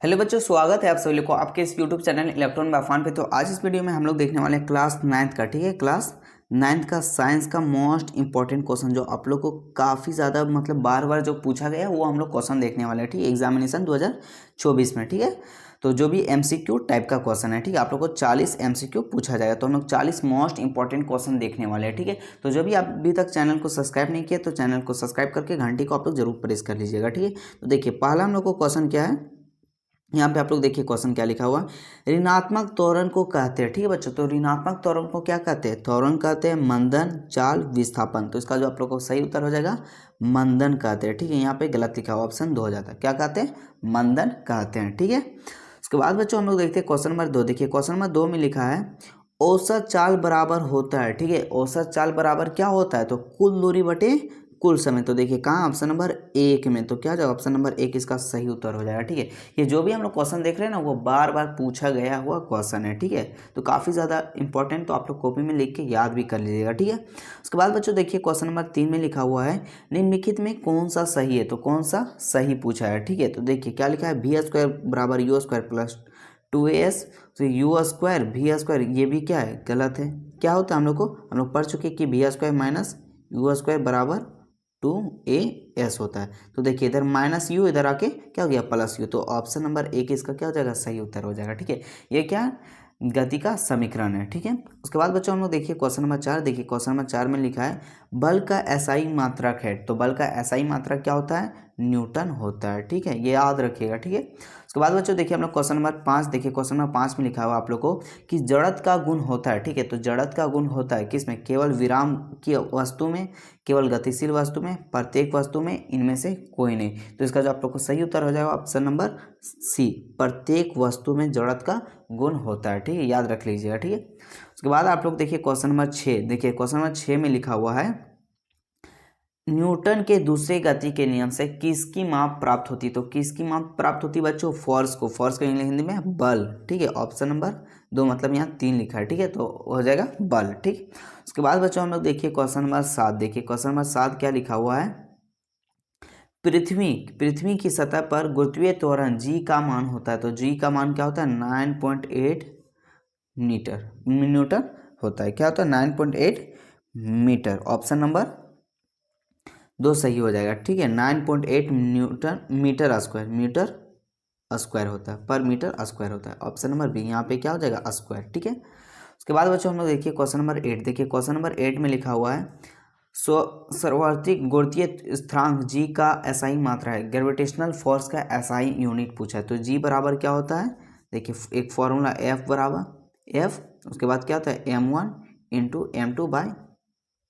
Hello बच्चों, स्वागत है आप सभी लोग को आपके इस यूट्यूब चैनल इलेक्ट्रॉन बाफान पे। तो आज इस वीडियो में हम लोग देखने वाले हैं क्लास 9th का। ठीक है, क्लास 9th का साइंस का मोस्ट इंपॉर्टेंट क्वेश्चन जो आप लोग को काफ़ी ज़्यादा मतलब बार बार जो पूछा गया है वो हम लोग क्वेश्चन देखने वाले हैं। ठीक है, एग्जामिनेशन 2024 में। ठीक है, तो जो भी एमसीक्यू टाइप का क्वेश्चन है, ठीक है, आप लोग को 40 एमसीक्यू पूछा जाएगा। तो हम लोग 40 मोस्ट इंपॉर्टेंट क्वेश्चन देखने वाले हैं। ठीक है, तो जो भी आप अभी तक चैनल को सब्सक्राइब नहीं किया तो चैनल को सब्सक्राइब करके घंटी को आप लोग जरूर प्रेस कर लीजिएगा। ठीक है, तो देखिए पहला हम लोग को क्वेश्चन क्या है, यहाँ पे आप लोग देखिए क्वेश्चन क्या लिखा हुआ है। ऋणात्मक त्वरण को कहते हैं। ठीक है बच्चों, तो ऋणात्मक त्वरण को क्या कहते हैं? त्वरण कहते हैं, मंदन, चाल, विस्थापन। तो इसका जो आप लोग को सही उत्तर हो जाएगा मंदन कहते हैं। ठीक है, यहाँ पे गलत लिखा हुआ, ऑप्शन 2 हो जाता है। क्या कहते हैं? मंदन कहते हैं। ठीक है, उसके बाद बच्चों हम लोग देखते हैं क्वेश्चन नंबर 2। देखिए क्वेश्चन नंबर 2 में लिखा है औसत चाल बराबर होता है। ठीक है, औसत चाल बराबर क्या होता है? तो कुल दूरी बटे कुल समय। तो देखिए कहाँ, ऑप्शन नंबर 1 में। तो क्या जाएगा? ऑप्शन नंबर 1 इसका सही उत्तर हो जाएगा। ठीक है, ये जो भी हम लोग क्वेश्चन देख रहे हैं ना वो बार बार पूछा गया हुआ क्वेश्चन है। ठीक है, तो काफ़ी ज़्यादा इंपॉर्टेंट, तो आप लोग कॉपी में लिख के याद भी कर लीजिएगा। ठीक है, उसके बाद बच्चों देखिए क्वेश्चन नंबर 3 में लिखा हुआ है निम्नलिखित में कौन सा सही है? तो कौन सा सही पूछा है? ठीक है, तो देखिए क्या लिखा है, v² बराबर u² प्लस 2as। तो यू स्क्वायर भी स्क्वायर, ये भी क्या है? गलत है। क्या होता है? हम लोग पढ़ चुके कि v² माइनस u² बराबर 2as होता है। तो देखिए इधर माइनस यू, इधर आके क्या हो गया? Plus you. तो ऑप्शन नंबर 1 इसका क्या हो जाएगा? सही उत्तर हो जाएगा। ठीक है, ये क्या गति का समीकरण है। ठीक है, उसके बाद बच्चों हम लोग देखिए क्वेश्चन नंबर 4। देखिए क्वेश्चन नंबर 4 में लिखा है बल का एसआई मात्रक है। तो बल का एसआई मात्रक क्या होता है? न्यूटन होता है। ठीक है, ये याद रखिएगा। ठीक है, उसके बाद बच्चों देखिए हम लोग क्वेश्चन नंबर 5। देखिए क्वेश्चन नंबर 5 में लिखा हुआ आप लोग को कि जड़त का गुण होता है। ठीक है, तो जड़त का गुण होता है किसमें? केवल विराम की वस्तु में, केवल गतिशील वस्तु में, प्रत्येक वस्तु में, इनमें से कोई नहीं। तो इसका जो आप लोग को सही उत्तर हो जाएगा ऑप्शन नंबर सी, प्रत्येक वस्तु में जड़त का गुण होता है। ठीक है, याद रख लीजिएगा। ठीक है, उसके बाद आप लोग देखिए क्वेश्चन नंबर 6। देखिए क्वेश्चन नंबर 6 में लिखा हुआ है न्यूटन के दूसरे गति के नियम से किसकी माप प्राप्त होती? तो किसकी माप प्राप्त होती बच्चों? फोर्स को। फोर्स का इंग्लिश हिंदी में बल। ठीक है, ऑप्शन नंबर 2, मतलब यहाँ 3 लिखा है। ठीक है, तो हो जाएगा बल। ठीक, उसके बाद बच्चों हम लोग देखिए क्वेश्चन नंबर 7। देखिए क्वेश्चन नंबर 7 क्या लिखा हुआ है, पृथ्वी पृथ्वी की सतह पर गुरुत्वीय त्वरण जी का मान होता है। तो जी का मान क्या होता है? 9.8 मीटर न्यूटन होता है। क्या होता है? 9.8 मीटर। ऑप्शन नंबर 2 सही हो जाएगा। ठीक है, 9.8 newton metre square, metre square होता है, पर मीटर स्क्वायर होता है। ऑप्शन नंबर बी, यहाँ पे क्या हो जाएगा? स्क्वायर। ठीक है, उसके बाद बच्चों हम लोग देखिए क्वेश्चन नंबर 8। देखिए क्वेश्चन नंबर 8 में लिखा हुआ है सार्वत्रिक गुरुत्वीय स्थिरांक जी का एसआई मात्रा है। ग्रेविटेशनल फोर्स का एसआई यूनिट पूछा है। तो जी बराबर क्या होता है? देखिए एक फॉर्मूला एफ बराबर एफ, उसके बाद क्या होता है? m1 into m2 by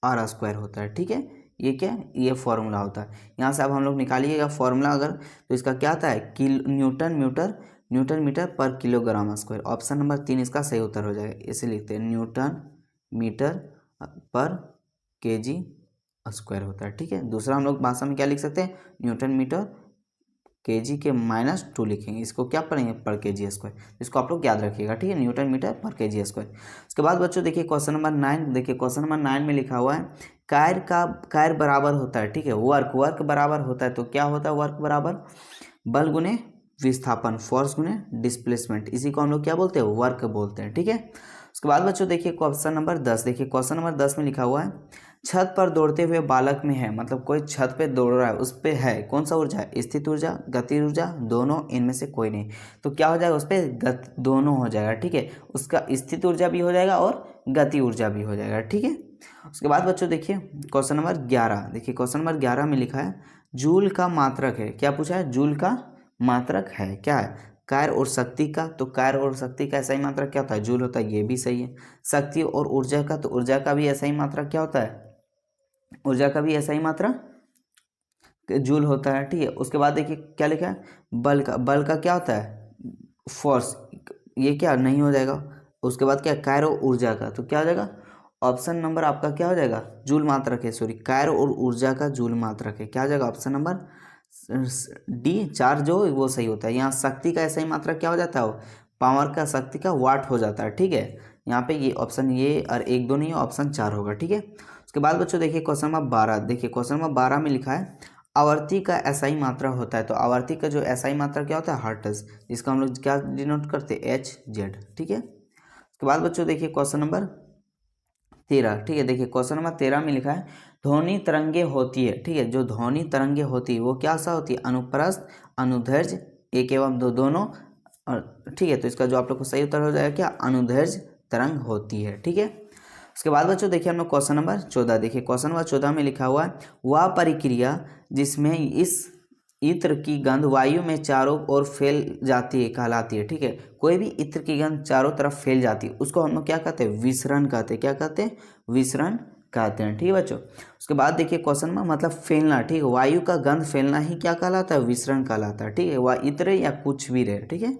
are square होता है। ठीक है, ये क्या है? ये फॉर्मूला होता है। यहाँ से अब हम लोग निकालिएगा फॉर्मूला अगर, तो इसका क्या आता है? न्यूटन मीटर पर किलोग्राम स्क्वायर। ऑप्शन नंबर 3 इसका सही उत्तर हो जाएगा। इसे लिखते हैं न्यूटन मीटर पर केजी स्क्वायर होता है। ठीक है, दूसरा हम लोग भाषा में क्या लिख सकते हैं? न्यूटन मीटर केजी के -2 लिखेंगे। इसको क्या पढ़ेंगे? पर केजी स्क्वायर। इसको आप लोग याद रखिएगा। ठीक है, न्यूटन मीटर पर केजी स्क्वायर। उसके बाद बच्चों देखिए क्वेश्चन नंबर 9। देखिए क्वेश्चन नंबर 9 में लिखा हुआ है कार्य बराबर होता है। ठीक है, वर्क बराबर होता है। तो क्या होता है वर्क बराबर? बल गुने विस्थापन, फोर्स गुने डिस्प्लेसमेंट। इसी को हम लोग क्या बोलते हैं? वर्क बोलते हैं। ठीक है, उसके बाद बच्चों देखिए क्वेश्चन नंबर 10। देखिए क्वेश्चन नंबर 10 में लिखा हुआ है छत पर दौड़ते हुए बालक में है, मतलब कोई छत पे दौड़ रहा है, उस पे है कौन सा ऊर्जा है? स्थित ऊर्जा, गति ऊर्जा, दोनों, इनमें से कोई नहीं। तो क्या हो जाएगा? उस पर दोनों हो जाएगा। ठीक है, उसका स्थित ऊर्जा भी हो जाएगा और गति ऊर्जा भी हो जाएगा। ठीक है, उसके बाद बच्चों देखिए क्वेश्चन नंबर 11। देखिए क्वेश्चन नंबर 11 में लिखा है जूल का मात्रक है। क्या पूछा है? जूल का मात्रक है। क्या है? कार्य और शक्ति का। तो कार्य और शक्ति का सही मात्रक क्या होता है? जूल होता है। ये भी सही है। शक्ति और ऊर्जा का, तो ऊर्जा का भी ऐसा ही मात्रक क्या होता है? ऊर्जा का भी ऐसा ही मात्रा जूल होता है। ठीक है, उसके बाद देखिए क्या लिखा है बल का क्या होता है? फोर्स। ये क्या नहीं हो जाएगा? उसके बाद क्या? कार्य और ऊर्जा का। तो क्या हो जाएगा? ऑप्शन नंबर आपका क्या हो जाएगा? जूल मात्रक है, सॉरी, कार्य और ऊर्जा का जूल मात्रक है। क्या हो जाएगा? ऑप्शन नंबर डी, 4 जो वो सही होता है। यहाँ शक्ति का ऐसा ही मात्रक क्या हो जाता है? पावर का, शक्ति का वाट हो जाता है। ठीक है, यहाँ पे ये ऑप्शन, ये और 1 2 नहीं है, ऑप्शन 4 होगा। ठीक है, उसके बाद बच्चों देखिए क्वेश्चन नंबर 12। देखिए क्वेश्चन नंबर 12 में लिखा है आवर्ती का एसआई मात्रा होता है, तो आवर्ती का जो एसआई मात्रा क्या होता है, हर्ट्ज, जिसको हम लोग क्या डिनोट करते हैं, एच जेड। ठीक है, उसके बाद बच्चों देखिए क्वेश्चन नंबर 13। ठीक है, देखिए क्वेश्चन नंबर 13 में लिखा है ध्वनि तरंगे होती है। ठीक है, जो ध्वनि तरंगे होती है वो क्या सा होती है, अनुप्रस्थ अनुदैर्घ्य एक एवं दो दोनों। और ठीक है, तो इसका जो आप लोग को सही उत्तर हो जाएगा क्या, अनुदैर्घ्य तरंग होती है। ठीक है, उसके बाद बच्चों देखिए हम लोग क्वेश्चन नंबर 14। देखिए क्वेश्चन नंबर 14 में लिखा हुआ है वह प्रक्रिया जिसमें इस इत्र की गंध वायु में चारों ओर फैल जाती है कहलाती है। ठीक है, कोई भी इत्र की गंध चारों तरफ फैल जाती है उसको हम लोग क्या कहते हैं, विसरण कहते हैं। क्या कहते हैं, विसरण कहते हैं। ठीक है बच्चों, उसके बाद देखिए क्वेश्चन में मतलब फैलना। ठीक है, वायु का गंध फैलना ही क्या कहलाता है, विसरण कहलाता है। ठीक है, वह इत्र या कुछ भी रहे। ठीक है,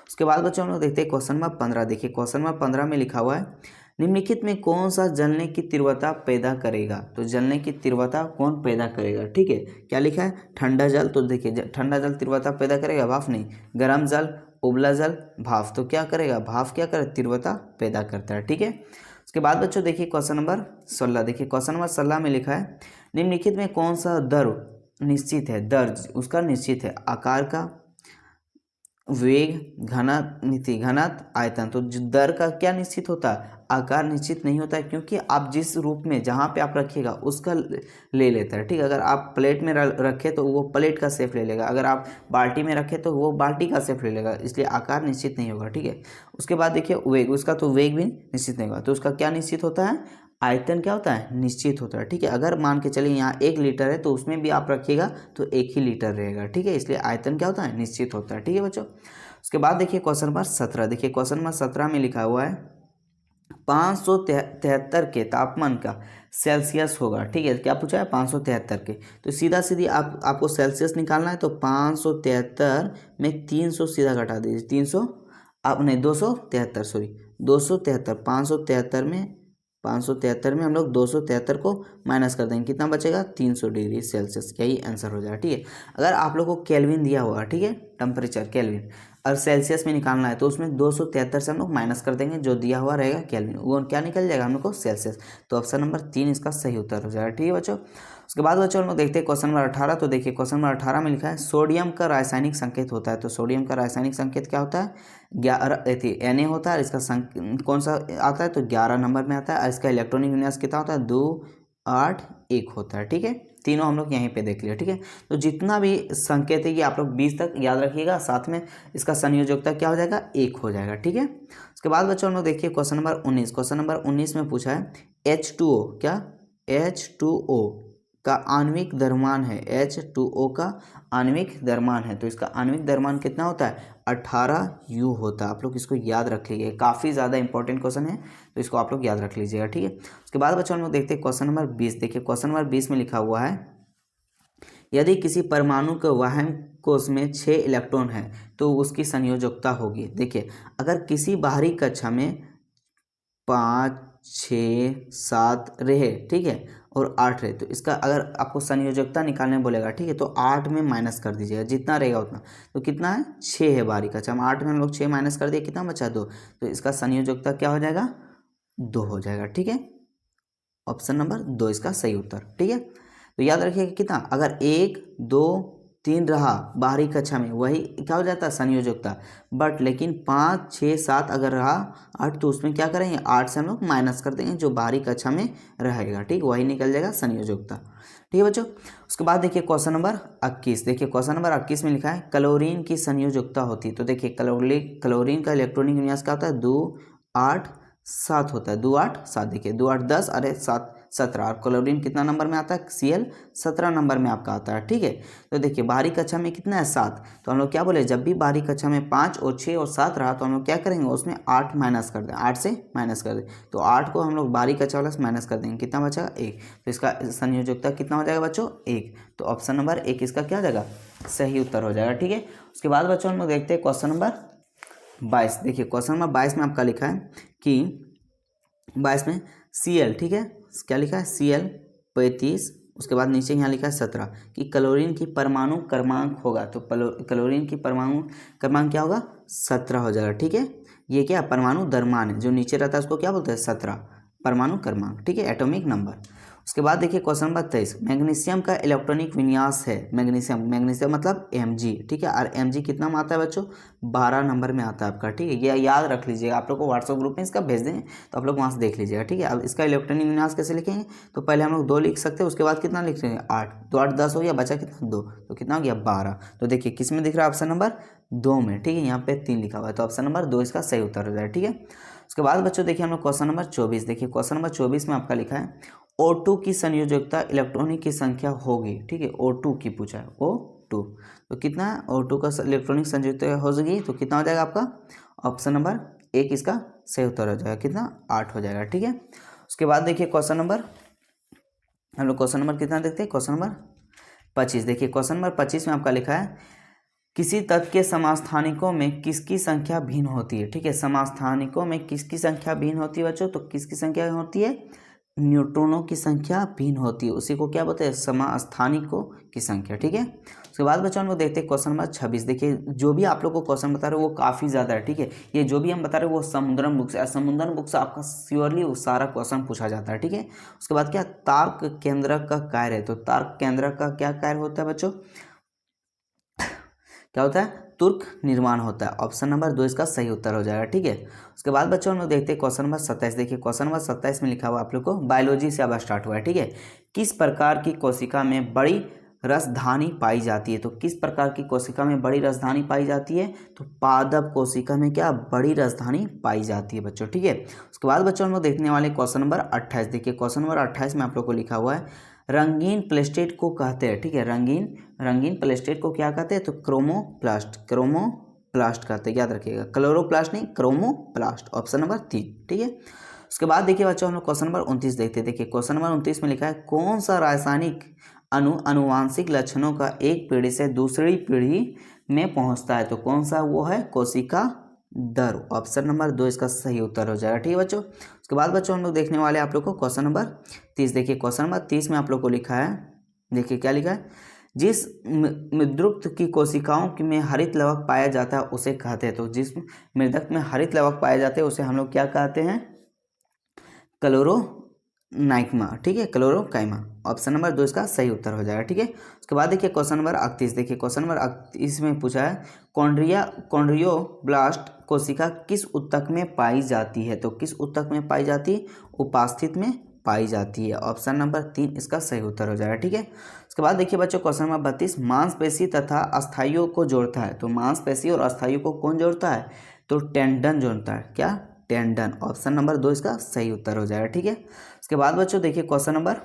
उसके बाद बच्चों हम लोग देखते हैं क्वेश्चन नंबर 15। देखिए क्वेश्चन नंबर 15 में लिखा हुआ है निम्नलिखित में कौन सा जलने की तीव्रता पैदा करेगा, तो जलने की तीव्रता कौन पैदा करेगा। ठीक है, क्या लिखा है, ठंडा जल। तो देखिए ठंडा जल तीव्रता पैदा करेगा, भाप नहीं। गर्म जल, उबला जल, भाप। तो क्या करेगा, भाप क्या करे, तीव्रता पैदा करता है। ठीक है, उसके बाद बच्चों देखिए क्वेश्चन नंबर 16। देखिए क्वेश्चन नंबर 16 में लिखा है निम्नलिखित में कौन सा दर निश्चित है, दर्ज उसका निश्चित है, आकार का, वेग, घनत्व, घनत्व, आयतन। तो दर का क्या निश्चित होता है, आकार निश्चित नहीं होता है, क्योंकि आप जिस रूप में जहाँ पे आप रखिएगा उसका ले लेता है। ठीक है, अगर आप प्लेट में रखें तो वो प्लेट का शेप ले लेगा, अगर आप बाल्टी में रखें तो वो बाल्टी का शेप ले लेगा, इसलिए आकार निश्चित नहीं होगा। ठीक है, उसके बाद देखिए वेग, उसका तो वेग भी निश्चित नहीं होगा, तो उसका क्या निश्चित होता है, आयतन क्या होता है, निश्चित होता है। ठीक है, अगर मान के चलिए यहाँ 1 लीटर है तो उसमें भी आप रखिएगा तो 1 ही लीटर रहेगा। ठीक है, इसलिए आयतन क्या होता है, निश्चित होता है। ठीक है बच्चों, उसके बाद देखिए क्वेश्चन नंबर 17। देखिए क्वेश्चन नंबर 17 में लिखा हुआ है 573 के तापमान का सेल्सियस होगा। ठीक है, क्या पूछा है, 573 के, तो सीधा सीधी आपको सेल्सियस निकालना है, तो 573 में 300 सीधा घटा दीजिए, 300 आप नहीं 273, सॉरी 273, 573 में हम लोग 273 को माइनस कर देंगे, कितना बचेगा, 300 डिग्री सेल्सियस। यही आंसर हो जाएगा। ठीक है, अगर आप लोग को केल्विन दिया होगा, ठीक है, टेम्परेचर केल्विन, और सेल्सियस में निकालना है तो उसमें 273 से हम लोग माइनस कर देंगे, जो दिया हुआ रहेगा केल्विन, वो क्या निकल जाएगा हम लोग को, सेल्सियस। तो ऑप्शन नंबर 3 इसका सही उत्तर हो जाएगा। ठीक है बच्चों, उसके बाद बच्चों हम लोग देखते हैं क्वेश्चन नंबर 18। तो देखिए क्वेश्चन नंबर 18 में लिखा है सोडियम का रासायनिक संकेत होता है। तो सोडियम का रासायनिक संकेत क्या होता है, 11 Na होता है। इसका कौन सा आता है, तो 11 नंबर में आता है, और इसका इलेक्ट्रॉनिक विन्यास कितना होता है, 2 8 1 होता है। ठीक है, तीनों हम लोग यहीं पे देख लिया। ठीक है, तो जितना भी संकेत है ये आप लोग 20 तक याद रखिएगा, साथ में इसका संयोजकता क्या हो जाएगा, 1 हो जाएगा। ठीक है, उसके बाद बच्चों हम लोग देखिए क्वेश्चन नंबर 19। क्वेश्चन नंबर 19 में पूछा है H2O, क्या H2O का आणविक द्रव्यमान है, H2O का आणविक द्रव्यमान है, तो इसका आणविक द्रव्यमान कितना होता है, 18 U होता है। आप लोग इसको याद रख लीजिए, काफ़ी ज़्यादा इंपॉर्टेंट क्वेश्चन है, तो इसको आप लोग याद रख लीजिएगा। ठीक है, उसके बाद बच्चों हम लोग देखते हैं क्वेश्चन नंबर 20। देखिए क्वेश्चन नंबर 20 में लिखा हुआ है यदि किसी परमाणु के वहन कोश में 6 इलेक्ट्रॉन है तो उसकी संयोजकता होगी। देखिए अगर किसी बाहरी कक्षा में 5 6 7 रहे, ठीक है, और 8 रहे, तो इसका अगर आपको संयोजकता निकालने बोलेगा, ठीक है, तो 8 में माइनस कर दीजिएगा, जितना रहेगा उतना। तो कितना है, 6 है बाहरी कक्षा में, 8 में हम लोग 6 माइनस कर दिए, कितना बचा, 2। तो इसका संयोजकता क्या हो जाएगा, 2 हो जाएगा। ठीक है, ऑप्शन नंबर 2 इसका सही उत्तर। ठीक है, तो याद रखिएगा कितना, अगर 1 2 3 रहा बाहरी कक्षा में, वही क्या हो जाता है, संयोजकता। बट लेकिन 5 6 7 अगर रहा 8, तो उसमें क्या करेंगे, 8 से हम लोग माइनस कर देंगे, जो बाहरी कक्षा में रहेगा, ठीक, वही निकल जाएगा संयोजकता। ठीक है बच्चों, उसके बाद देखिए क्वेश्चन नंबर 21। देखिए क्वेश्चन नंबर 21 में लिखा है क्लोरीन की संयोजकता होती है। तो देखिए क्लोरीन का इलेक्ट्रॉनिक विन्यास क्या होता है, 2 8 7 होता है, 2 8 7। देखिए 2 8 10, अरे 7 17, और क्लोरीन कितना नंबर में आता है, Cl 17 नंबर में आपका आता है। ठीक है, तो देखिए बाहरी कक्षा में कितना है, 7, तो हम लोग क्या बोले, जब भी बाहरी कक्षा में 5 और 6 और 7 रहा तो हम लोग क्या करेंगे, उसमें 8 माइनस कर दें, 8 से माइनस कर दें, तो 8 को हम लोग बाहरी कक्षा वाला से माइनस कर देंगे, कितना बचेगा, 1। तो इसका संयोजकता कितना हो जाएगा बच्चों, 1। तो ऑप्शन नंबर 1 इसका क्या हो जाएगा, सही उत्तर हो जाएगा। ठीक है, उसके बाद बच्चों हम लोग देखते हैं क्वेश्चन नंबर 22। देखिए क्वेश्चन नंबर 22 में आपका लिखा है कि 22 में Cl, ठीक है, क्या लिखा है, Cl 35, उसके बाद नीचे यहाँ लिखा है 17 कि क्लोरीन की परमाणु क्रमांक होगा। तो क्लोरीन की परमाणु क्रमांक क्या होगा, 17 हो जाएगा। ठीक है, ये क्या परमाणु द्रव्यमान है, जो नीचे रहता है उसको क्या बोलते हैं, 17 परमाणु क्रमांक। ठीक है, एटॉमिक नंबर। उसके बाद देखिए क्वेश्चन नंबर 23, मैग्नीशियम का इलेक्ट्रॉनिक विन्यास है। मैग्नीशियम मतलब Mg, ठीक है। और Mg कितना में आता है बच्चों, 12 नंबर में आता है आपका, ठीक है। ये याद रख लीजिएगा, आप लोग को व्हाट्सएप ग्रुप में इसका भेज देंगे तो आप लोग वहाँ से देख लीजिएगा, ठीक है। अब इसका इलेक्ट्रॉनिक विन्यास कैसे लिखेंगे, तो पहले हम लोग 2 लिख सकते हैं, उसके बाद कितना लिख लेंगे 8, तो 8 10 हो गया, बचा कितना 2, तो कितना हो गया 12। तो देखिए किस में दिख रहा है, ऑप्शन नंबर 2 में, ठीक है। यहाँ पे 3 लिखा हुआ है, तो ऑप्शन नंबर 2 इसका सही उत्तर हो जाए, ठीक है। उसके बाद बच्चों देखिए हम लोग क्वेश्चन नंबर 24, देखिए क्वेश्चन नंबर 24 में आपका लिखा है O2 की संयोजकता इलेक्ट्रॉनिक की संख्या होगी, ठीक है। O2 की पूछा है, O2 तो कितना है, O2 का इलेक्ट्रॉनिक संयोजकता होगी तो कितना हो जाएगा आपका, ऑप्शन नंबर 1 इसका सही उत्तर हो जाएगा, कितना 8 हो जाएगा, ठीक है। उसके बाद देखिए क्वेश्चन नंबर, हम लोग क्वेश्चन नंबर कितना देखते हैं, क्वेश्चन नंबर 25, देखिए क्वेश्चन नंबर 25 में आपका लिखा है किसी तत्व के समास्थानिकों में किसकी संख्या भिन्न होती है, ठीक है। समास्थानिकों में किसकी संख्या भिन्न होती है बच्चों, तो किसकी संख्या होती है, न्यूट्रॉनों की संख्या भिन्न होती है, उसी को क्या बोलते हैं, समास्थानिकों की संख्या, ठीक है। उसके बाद बच्चों हम लोग देखते हैं क्वेश्चन नंबर 26, देखिए जो भी आप लोग को क्वेश्चन बता रहे हो वो काफ़ी ज़्यादा है, ठीक है। ये जो भी हम बता रहे हैं वो समुद्रम बुक से, समुद्रम बुक से आपका श्योरली वो सारा क्वेश्चन पूछा जाता है, ठीक है। उसके बाद क्या, तार्क केंद्रक का कार्य है, तो तार्क केंद्रक का क्या कार्य होता है बच्चों, क्या होता है, तुर्क निर्माण होता है, ऑप्शन नंबर 2 इसका सही उत्तर हो जाएगा, ठीक है। उसके बाद बच्चों हम लोग देखते हैं क्वेश्चन नंबर 27, देखिए क्वेश्चन नंबर 27 में लिखा हुआ आप लोग को, बायोलॉजी से अब स्टार्ट हुआ है, ठीक है। किस प्रकार की कोशिका में बड़ी रसधानी पाई जाती है, तो किस प्रकार की कोशिका में बड़ी रसधानी पाई जाती है, तो पादप कोशिका में क्या बड़ी रसधानी पाई जाती है बच्चों, ठीक है। उसके बाद बच्चों हम लोग देखने वाले क्वेश्चन नंबर 28, देखिए क्वेश्चन नंबर 28 में आप लोग को लिखा हुआ है रंगीन प्लेस्टेट को कहते हैं, ठीक है। रंगीन प्लेस्टेट को क्या कहते हैं, तो क्रोमोप्लास्ट कहते हैं, याद रखिएगा, क्लोरोप्लास्ट नहीं, क्रोमोप्लास्ट, ऑप्शन नंबर 3, ठीक है। उसके बाद देखिए बच्चों हम लोग क्वेश्चन नंबर 29 देखते हैं, देखिए क्वेश्चन नंबर 29 में लिखा है कौन सा रासायनिक अनुवांशिक लक्षणों का एक पीढ़ी से दूसरी पीढ़ी में पहुंचता है, तो कौन सा वो है, कोशिका दर, ऑप्शन नंबर 2 इसका सही उत्तर हो जाएगा, ठीक है बच्चों। उसके बाद बच्चों हम लोग देखने वाले आप लोग को क्वेश्चन नंबर 30, देखिए क्वेश्चन नंबर 30 में आप लोग को लिखा है, देखिए क्या लिखा है, जिस मृदुक्त की कोशिकाओं में हरित लवक पाया जाता है उसे कहते हैं, तो जिस मृदक में हरित लवक पाए जाते हैं उसे हम लोग क्या कहते हैं, क्लोरोनाइकमा, ठीक है, क्लोरोकाइमा, ऑप्शन नंबर 2 इसका सही उत्तर हो जाएगा, ठीक है। उसके बाद देखिए क्वेश्चन नंबर 38, देखिए क्वेश्चन नंबर 38 में पूछा है कॉन्ड्रियोब्लास्ट कोशिका किस ऊतक में पाई जाती है, तो किस ऊतक में पाई जाती है, उपास्थित में पाई जाती है, ऑप्शन नंबर 3 इसका सही उत्तर हो जाएगा, ठीक है। उसके बाद देखिए बच्चों क्वेश्चन नंबर 32, मांसपेशी तथा अस्थायियों को जोड़ता है, तो मांसपेशी और अस्थायियों को कौन जोड़ता है, तो टेंडन जोड़ता है, क्या, टेंडन, ऑप्शन नंबर 2 इसका सही उत्तर हो जाएगा, ठीक है। उसके बाद बच्चों देखिए क्वेश्चन नंबर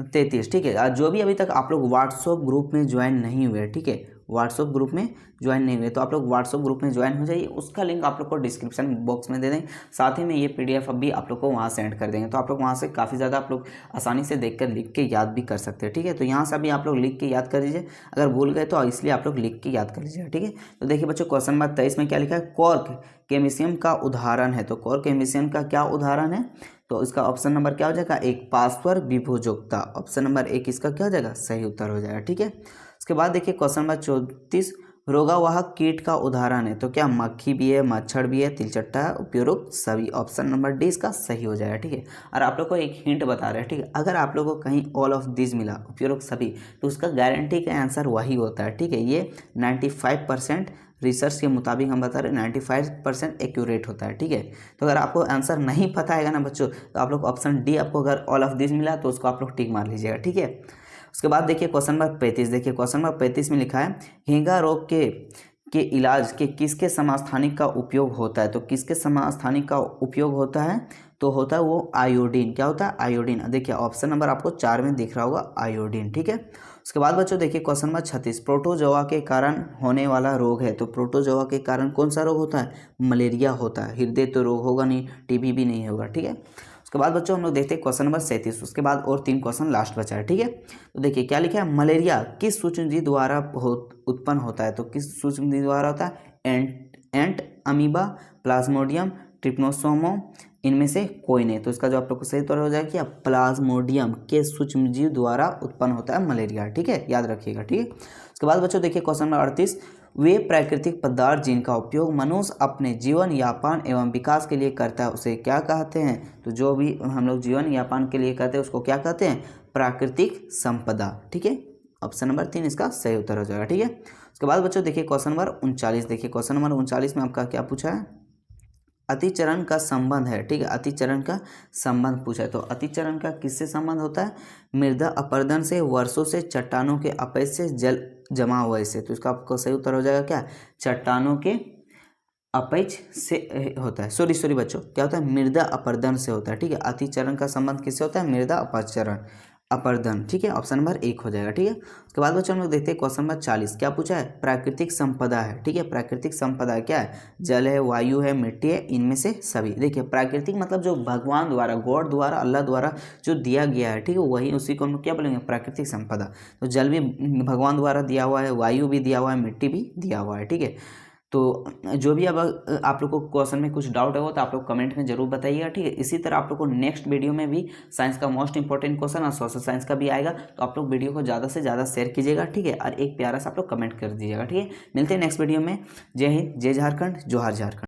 33, ठीक है। जो भी अभी तक आप लोग व्हाट्सएप ग्रुप में ज्वाइन नहीं हुए, ठीक है, व्हाट्सएप ग्रुप में ज्वाइन नहीं हुए तो आप लोग व्हाट्सएप ग्रुप में ज्वाइन हो जाइए, उसका लिंक आप लोग को डिस्क्रिप्शन बॉक्स में दे दें, साथ ही में ये PDF अब भी आप लोग को वहाँ सेंड कर देंगे, तो आप लोग वहाँ से काफ़ी ज़्यादा आप लोग आसानी से देखकर लिख के याद भी कर सकते हैं, ठीक है। तो यहाँ से अभी आप लोग लिख के याद कर लीजिए, अगर भूल गए तो इसलिए आप लोग लिख के याद कर लीजिए, ठीक है। तो देखिए बच्चों क्वेश्चन नंबर 23 में क्या लिखा है, कॉर्क केमिसियम का उदाहरण है, तो कॉर्क केमिसियम का क्या उदाहरण है, तो इसका ऑप्शन नंबर क्या हो जाएगा, एक पार्श्व विभुजोक्ता, ऑप्शन नंबर 1 इसका क्या हो जाएगा, सही उत्तर हो जाएगा, ठीक है। उसके बाद देखिए क्वेश्चन नंबर 34, रोगावाहक कीट का उदाहरण है, तो क्या मक्खी भी है, मच्छर भी है, तिलचट्टा है, उपयुक्त सभी, ऑप्शन नंबर डी इसका सही हो जाएगा, ठीक है। और आप लोग को एक हिंट बता रहे हैं, ठीक है, अगर आप लोग को कहीं ऑल ऑफ दिस मिला, उपयुक्त सभी, तो उसका गारंटी का आंसर वही होता है, ठीक है। ये 95% रिसर्च के मुताबिक हम बता रहे हैं 95% एक्यूरेट होता है, ठीक है। तो अगर आपको आंसर नहीं पता है ना बच्चों, तो आप लोग ऑप्शन डी, आपको अगर ऑल ऑफ दिस मिला तो उसको आप लोग टिक मार लीजिएगा, ठीक है। उसके बाद देखिए क्वेश्चन नंबर 35, देखिए क्वेश्चन नंबर 35 में लिखा है हींगा रोग के इलाज के किसके समास्थानिक का उपयोग होता है, तो किसके समास्थानिक का उपयोग होता है, तो होता है वो आयोडीन, क्या होता है, आयोडीन, देखिए ऑप्शन नंबर आपको 4 में दिख रहा होगा, आयोडीन, ठीक है। उसके बाद बच्चों देखिए क्वेश्चन नंबर 36, प्रोटोजोआ के कारण होने वाला रोग है, तो प्रोटोजोआ के कारण कौन सा रोग होता है, मलेरिया होता है, हृदय तो रोग होगा नहीं, TB भी नहीं होगा, ठीक है। उसके बाद बच्चों हम लोग देखते हैं क्वेश्चन नंबर 37, उसके बाद और 3 क्वेश्चन लास्ट बचा है, ठीक है। तो देखिए क्या लिखा है, मलेरिया किस सूक्ष्मजीव द्वारा उत्पन्न होता है, तो किस सूक्ष्मजीव द्वारा होता है, एंट अमीबा, प्लाज्मोडियम, ट्रिप्नोसोमो, इनमें से कोई नहीं, तो इसका जो आप लोग को सही उत्तर हो जाएगा कि प्लाज्मोडियम के सूक्ष्मजीव द्वारा उत्पन्न होता है मलेरिया, ठीक है, याद रखिएगा, ठीक है। उसके बाद बच्चों देखिए क्वेश्चन नंबर 38, वे प्राकृतिक पदार्थ जिनका उपयोग मनुष्य अपने जीवन यापन एवं विकास के लिए करता है उसे क्या कहते हैं? तो जो भी हम लोग जीवन यापन के लिए करते हैं उसको क्या कहते हैं? प्राकृतिक संपदा। ठीक है, ऑप्शन नंबर 3 इसका सही उत्तर हो जाएगा। ठीक है, उसके बाद बच्चों देखिए क्वेश्चन नंबर 39। देखिए क्वेश्चन नंबर 39 में आपका क्या पूछा है? अतिचरण का संबंध है। ठीक है, अतिचरण का संबंध पूछा है। तो अतिचरण का किससे संबंध होता है? मृदा अपरदन से, वर्षों से, चट्टानों के अपच से, जल जमा हुए से। तो इसका आपको सही उत्तर हो जाएगा क्या? चट्टानों के अपच से होता है। सॉरी बच्चों, क्या होता है? मृदा अपरदन से होता है। ठीक है, अतिचरण का संबंध किससे होता है? मृदा अपरदन। ठीक है, ऑप्शन नंबर 1 हो जाएगा। ठीक है, उसके बाद बच्चों हम लोग देखते हैं क्वेश्चन नंबर 40 क्या पूछा है? प्राकृतिक संपदा है। ठीक है, प्राकृतिक संपदा क्या है? जल है, वायु है, मिट्टी है, इनमें से सभी। देखिए प्राकृतिक मतलब जो भगवान द्वारा, गॉड द्वारा, अल्लाह द्वारा जो दिया गया है, ठीक है, वही उसी को हम क्या बोलेंगे? प्राकृतिक संपदा। तो जल भी भगवान द्वारा दिया हुआ है, वायु भी दिया हुआ है, मिट्टी भी दिया हुआ है। ठीक है, तो जो भी अब आप लोग को क्वेश्चन में कुछ डाउट है वो तो आप लोग कमेंट में जरूर बताइएगा। ठीक है, इसी तरह आप लोग को नेक्स्ट वीडियो में भी साइंस का मोस्ट इंपॉर्टेंट क्वेश्चन और सोशल साइंस का भी आएगा। तो आप लोग वीडियो को ज़्यादा से ज़्यादा शेयर कीजिएगा। ठीक है, और एक प्यारा सा आप लोग कमेंट कर दीजिएगा। ठीक है, मिलते हैं नेक्स्ट वीडियो में। जय हिंद, जय झारखंड, जोहार झारखंड।